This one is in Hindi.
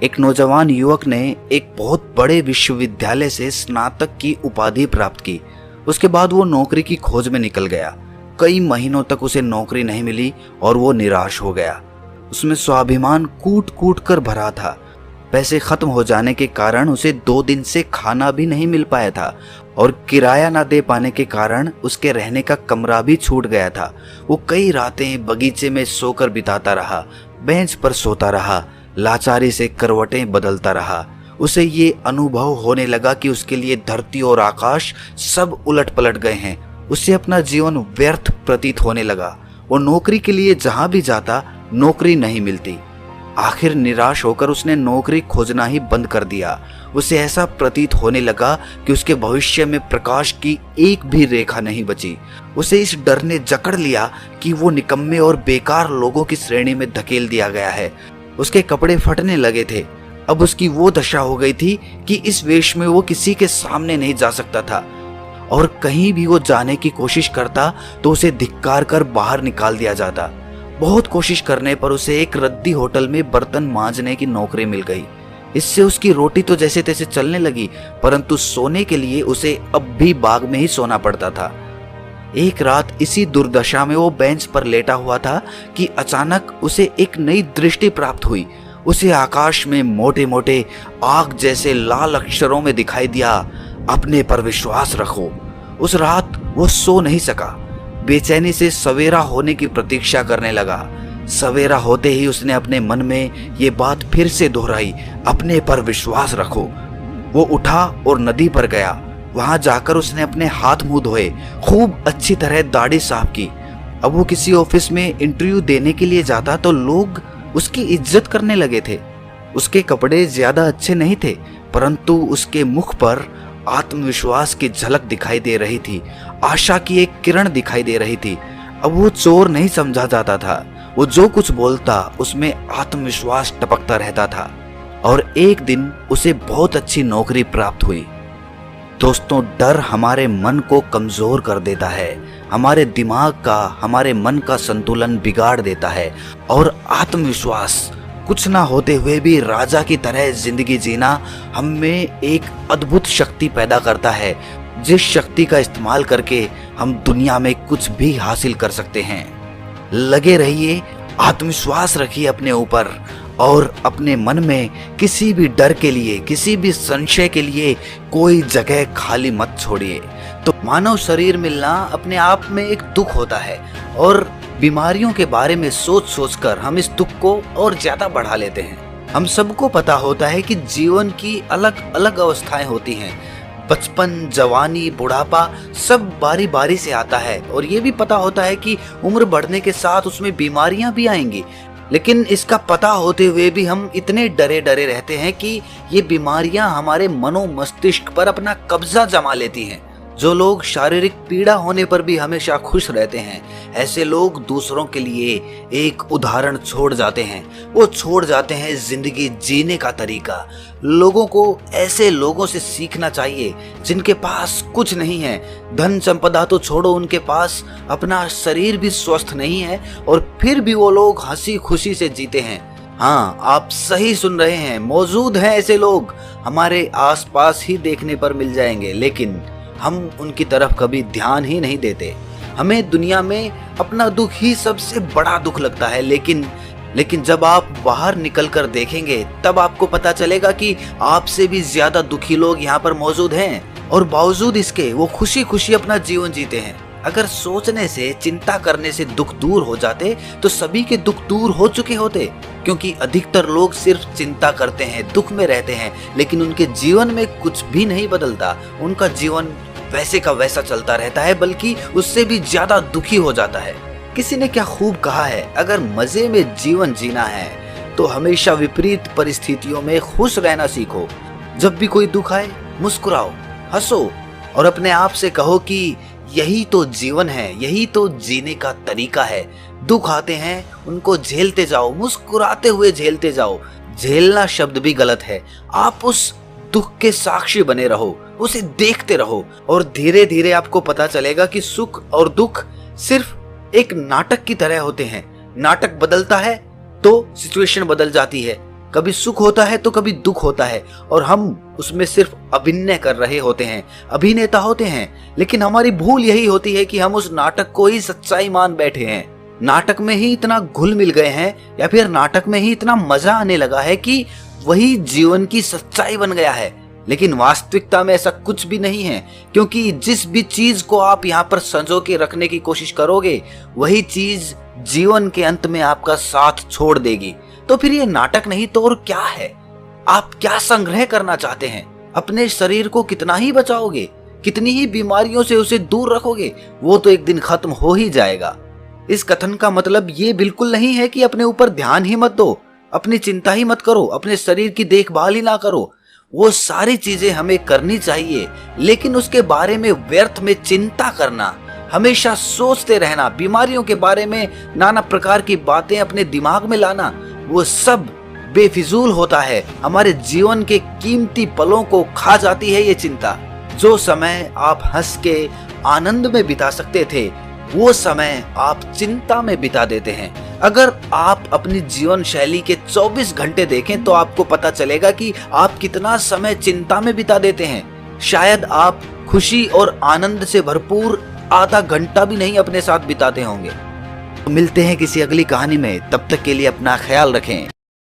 एक नौजवान युवक ने एक बहुत बड़े विश्वविद्यालय से स्नातक की उपाधि प्राप्त की। उसके बाद वो नौकरी की खोज में निकल गया। कई महीनों तक उसे नौकरी नहीं मिली और वो निराश हो गया। उसमें स्वाभिमान कूट कूट कर भरा था। पैसे खत्म हो जाने के कारण उसे 2 दिन से खाना भी नहीं मिल पाया था और किराया ना दे पाने के कारण उसके रहने का कमरा भी छूट गया था। वो कई रातें बगीचे में सोकर बिताता रहा, बेंच पर सोता रहा, लाचारी से करवटें बदलता रहा। उसे ये अनुभव होने लगा कि उसके लिए धरती और आकाश सब उलट पलट गए हैं। उसे अपना जीवन व्यर्थ प्रतीत होने लगा। वो नौकरी के लिए जहां भी जाता नौकरी नहीं मिलती। आखिर निराश होकर उसने नौकरी खोजना ही बंद कर दिया। उसे ऐसा प्रतीत होने लगा कि उसके भविष्य में प्रकाश की एक भी रेखा नहीं बची। उसे इस डर ने जकड़ लिया कि वो निकम्मे और बेकार लोगों की श्रेणी में धकेल दिया गया है। उसके कपड़े फटने लगे थे। अब उसकी वो दशा हो गई थी कि इस वेश में वो किसी के सामने नहीं जा सकता था और कहीं भी वो जाने की कोशिश करता तो उसे धिक्कार कर बाहर निकाल दिया जाता। बहुत कोशिश करने पर उसे एक रद्दी होटल में बर्तन मांजने की नौकरी मिल गई। इससे उसकी रोटी तो जैसे तैसे चलने लगी, परंतु सोने के लिए उसे अब भी बाग में ही सोना पड़ता था। एक रात इसी दुर्दशा में वो बेंच पर लेटा हुआ था कि अचानक उसे एक नई दृष्टि प्राप्त हुई। उसे आकाश में मोटे मोटे आग जैसे लाल अक्षरों में दिखाई दिया, अपने पर विश्वास रखो। उस रात वो सो नहीं सका। बेचैनी से सवेरा होने की प्रतीक्षा करने लगा। सवेरा होते ही उसने अपने मन में ये बात फिर से दोहराई, अपने पर विश्वास रखो। वो उठा और नदी पर गया। वहां जाकर उसने अपने हाथ मुंह धोए, खूब अच्छी तरह दाढ़ी साफ की। अब वो किसी ऑफिस में इंटरव्यू देने के लिए जाता तो लोग उसकी इज्जत करने लगे थे। उसके कपड़े ज्यादा अच्छे नहीं थे, परंतु उसके मुख पर आत्मविश्वास की झलक दिखाई दे रही थी, आशा की एक किरण दिखाई दे रही थी। अब वो चोर नहीं समझा जाता था। वो जो कुछ बोलता उसमें आत्मविश्वास टपकता रहता था और एक दिन उसे बहुत अच्छी नौकरी प्राप्त हुई। दोस्तों, डर हमारे मन को कमजोर कर देता है, हमारे दिमाग का, हमारे मन का संतुलन बिगाड़ देता है और आत्मविश्वास कुछ ना होते हुए भी राजा की तरह जिंदगी जीना हम में एक अद्भुत शक्ति पैदा करता है, जिस शक्ति का इस्तेमाल करके हम दुनिया में कुछ भी हासिल कर सकते हैं। लगे रहिए, आत्मविश्वास रखिए अपने ऊपर और अपने मन में किसी भी डर के लिए, किसी भी संशय के लिए कोई जगह खाली मत छोड़िए। तो मानव शरीर मिलना अपने आप में एक दुख होता है और बीमारियों के बारे में सोच सोचकर हम इस दुख को और ज्यादा बढ़ा लेते हैं। हम सबको पता होता है कि जीवन की अलग अलग अवस्थाएं होती हैं। बचपन, जवानी, बुढ़ापा सब बारी बारी से आता है और ये भी पता होता है कि उम्र बढ़ने के साथ उसमें बीमारियां भी आएंगी। लेकिन इसका पता होते हुए भी हम इतने डरे डरे रहते हैं कि ये बीमारियां हमारे मनो मस्तिष्क पर अपना कब्जा जमा लेती हैं। जो लोग शारीरिक पीड़ा होने पर भी हमेशा खुश रहते हैं, ऐसे लोग दूसरों के लिए एक उदाहरण छोड़ जाते हैं। वो छोड़ जाते हैं जिंदगी जीने का तरीका। लोगों को ऐसे लोगों से सीखना चाहिए जिनके पास कुछ नहीं है, धन संपदा तो छोड़ो, उनके पास अपना शरीर भी स्वस्थ नहीं है और फिर भी वो लोग हंसी खुशी से जीते हैं। हाँ, आप सही सुन रहे हैं, मौजूद हैं ऐसे लोग, हमारे आसपास ही देखने पर मिल जाएंगे, लेकिन हम उनकी तरफ कभी ध्यान ही नहीं देते। हमें दुनिया में अपना दुख ही सबसे बड़ा दुख लगता है, लेकिन जब आप बाहर निकलकर देखेंगे तब आपको पता चलेगा कि आपसे भी ज्यादा दुखी लोग यहाँ पर मौजूद हैं और बावजूद इसके वो खुशी खुशी अपना जीवन जीते हैं। अगर सोचने से, चिंता करने से दुख दूर हो जाते तो सभी के दुख दूर हो चुके होते, क्योंकि अधिकतर लोग सिर्फ चिंता करते हैं, दुख में रहते हैं, लेकिन उनके जीवन में कुछ भी नहीं बदलता। उनका जीवन वैसे का वैसा चलता रहता है, बल्कि उससे भी ज्यादा दुखी हो जाता है। किसी ने क्या खूब कहा है, अगर मजे में जीवन जीना है तो हमेशा विपरीत परिस्थितियों में खुश रहना सीखो। जब भी कोई दुख आए मुस्कुराओ, हंसो और अपने आप से कहो कि यही तो जीवन है, यही तो जीने का तरीका है। दुख आते हैं, उनको झेलते जाओ, मुस्कुराते हुए झेलते जाओ। झेलना शब्द भी गलत है। आप उस दुख के साक्षी बने रहो, उसे देखते रहो और धीरे धीरे आपको पता चलेगा कि सुख और दुख सिर्फ एक नाटक की तरह होते हैं। नाटक बदलता है तो सिचुएशन बदल जाती है, कभी सुख होता है तो कभी दुख होता है और हम उसमें सिर्फ अभिनय कर रहे होते हैं, अभिनेता होते हैं। लेकिन हमारी भूल यही होती है कि हम उस नाटक को ही सच्चाई मान बैठे हैं, नाटक में ही इतना घुल मिल गए हैं या फिर नाटक में ही इतना मजा आने लगा है कि वही जीवन की सच्चाई बन गया है। लेकिन वास्तविकता में ऐसा कुछ भी नहीं है, क्योंकि जिस भी चीज को आप यहाँ पर संजो के रखने की कोशिश करोगे वही चीज जीवन के अंत में आपका साथ छोड़ देगी। तो फिर ये नाटक नहीं तो और क्या है? आप क्या संग्रह करना चाहते हैं? अपने शरीर को कितना ही बचाओगे, कितनी ही बीमारियों से उसे दूर रखोगे, वो तो एक दिन खत्म हो ही जाएगा। इस कथन का मतलब ये बिल्कुल नहीं है कि अपने ऊपर ध्यान ही मत दो, अपनी चिंता ही मत करो, अपने शरीर की देखभाल ही ना करो। वो सारी चीजें हमें करनी चाहिए, लेकिन उसके बारे में व्यर्थ में चिंता करना, हमेशा सोचते रहना, बीमारियों के बारे में नाना प्रकार की बातें अपने दिमाग में लाना, वो सब बेफिजूल होता है। हमारे जीवन के कीमती पलों को खा जाती है ये चिंता। जो समय आप हंस के आनंद में बिता सकते थे वो समय आप चिंता में बिता देते हैं। अगर आप अपनी जीवन शैली के 24 घंटे देखें तो आपको पता चलेगा कि आप कितना समय चिंता में बिता देते हैं। शायद आप खुशी और आनंद से भरपूर आधा घंटा भी नहीं अपने साथ बिताते होंगे। मिलते हैं किसी अगली कहानी में, तब तक के लिए अपना ख्याल रखें।